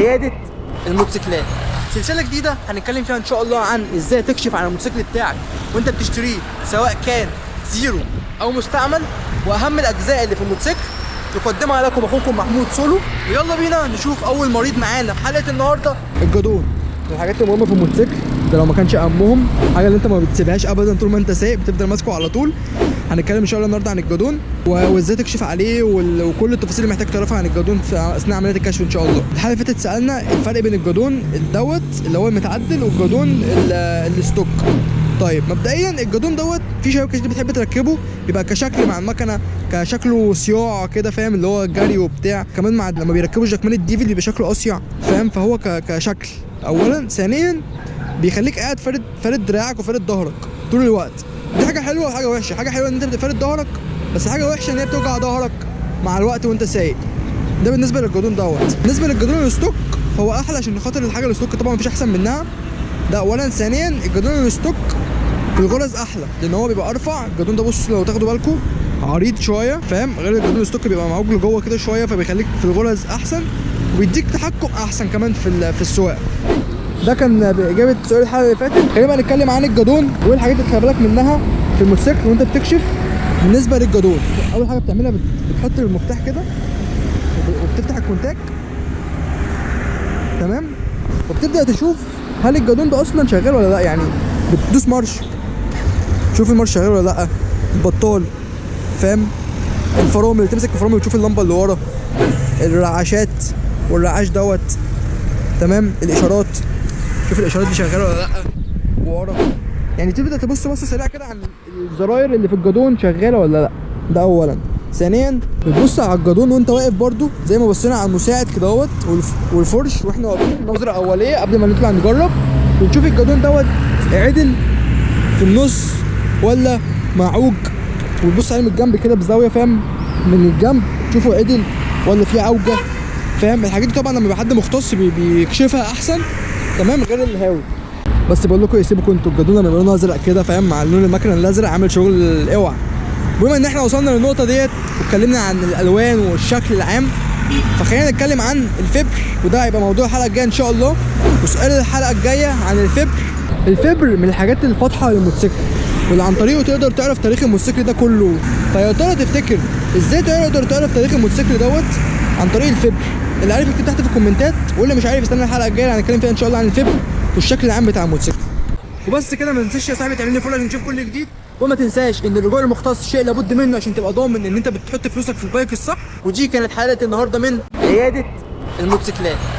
عيادة الموتوسيكلات. سلسلة جديدة هنتكلم فيها ان شاء الله عن ازاي تكشف عن الموتوسيكل بتاعك وانت بتشتريه، سواء كان زيرو او مستعمل، واهم الاجزاء اللي في الموتوسيكل. يقدمها لكم اخوكم محمود سولو. ويلا بينا نشوف اول مريض معانا في حلقة النهارده. الجدون من الحاجات المهمة في الموتوسيكل، ده لو ما كانش اهمهم. حاجة اللي انت ما بتسيبهاش ابدا طول ما انت سايق، بتفضل ماسكه على طول. هنتكلم ان شاء الله النهارده عن الجدون وازاي تكشف عليه وكل التفاصيل اللي محتاج تعرفها عن الجدون في اثناء عمليه الكشف ان شاء الله. الحلقه اللي فاتت سالنا الفرق بين الجدون دوت اللي هو المتعدل والجدون الستوك. طيب مبدئيا الجدون دوت في شباب كتير بتحب تركبه، بيبقى كشكل مع المكنه، كشكله صياع كده، فاهم؟ اللي هو جري وبتاع. كمان مع لما بيركبوا الجاكمان الديفل بيبقى شكله اصيع، فاهم؟ فهو كشكل اولا. ثانيا بيخليك قاعد فارد دراعك وفارد ظهرك طول الوقت. دي حاجه حلوه وحاجه وحشه. حاجه حلوه ان انت بتفرد ظهرك، بس حاجه وحشه ان هي بتوجع ظهرك مع الوقت وانت سايق. ده بالنسبه للجدون دوت. بالنسبه للجدون الستوك هو احلى عشان خاطر الحاجه الستوك طبعا مفيش احسن منها، ده اولا. ثانيا الجدون الستوك في الغرز احلى لان هو بيبقى ارفع. الجدون ده بص لو تاخدوا بالكم عريض شويه، فاهم؟ غير الجدون الستوك بيبقى معوج لجوه كده شويه، فبيخليك في الغرز احسن وبيديك تحكم احسن كمان في السواقه. ده كان باجابه سؤال الحلقه اللي فاتت. خلينا بقى نتكلم عن الجدون وايه الحاجات اللي تخلي بالك منها في الموتوسيكل وانت بتكشف. بالنسبه للجدون اول حاجه بتعملها بتحط المفتاح كده وبتفتح الكونتاك، تمام؟ وبتبدا تشوف هل الجدون ده اصلا شغال ولا لا. يعني بتدوس مارش، تشوف المارش شغال ولا لا. البطال، فاهم؟ الفرامل، تمسك الفرامل وتشوف اللمبه اللي ورا. الرعاشات والرعاش دوت، تمام؟ الاشارات، شوف الاشارات دي شغاله ولا لا ورا. يعني تبدا تبص بصه سريعه كده عن الزراير اللي في الجدون شغاله ولا لا. ده اولا. ثانيا بتبص على الجدون وانت واقف برده زي ما بصينا على المساعد كده اهوت والفرش واحنا واقفين، نظره اوليه قبل ما نطلع نجرب، ونشوف الجدون دوت عدل في النص ولا معوج، وتبص عليه من الجنب كده بزاويه، فاهم؟ من الجنب تشوفه عدل ولا فيه عوجه، فاهم؟ الحاجات دي طبعا لما يبقى حد مختص بيكشفها احسن، تمام؟ غير الهاوي. بس بقول لكم يسيبكم انتوا الجدون لما يبقى لونه ازرق كده، فاهم؟ مع لون المكنه الازرق عامل شغل اوعى. بما ان احنا وصلنا للنقطه ديت واتكلمنا عن الالوان والشكل العام، فخلينا نتكلم عن الفبر، وده هيبقى موضوع الحلقه الجايه ان شاء الله. وسؤال الحلقه الجايه عن الفبر. الفبر من الحاجات الفاتحه للموتوسيكل واللي عن طريقه تقدر تعرف تاريخ الموتوسيكل ده كله. فيا ترى تفتكر ازاي تقدر تعرف تاريخ الموتوسيكل دوت؟ عن طريق الفبر. اللي عارف يكتب تحت في الكومنتات، واللي مش عارف يستنى الحلقه الجايه هنتكلم فيها ان شاء الله عن الفبر والشكل العام بتاع الموتوسيكل. وبس كده، ما تنساش يا صاحبي تعمل لي فولو عشان تشوف كل جديد، وما تنساش ان الرجوع المختص شيء لابد منه عشان تبقى ضامن ان انت بتحط فلوسك في البايك الصح. ودي كانت حلقه النهارده من عياده الموتوسيكلات.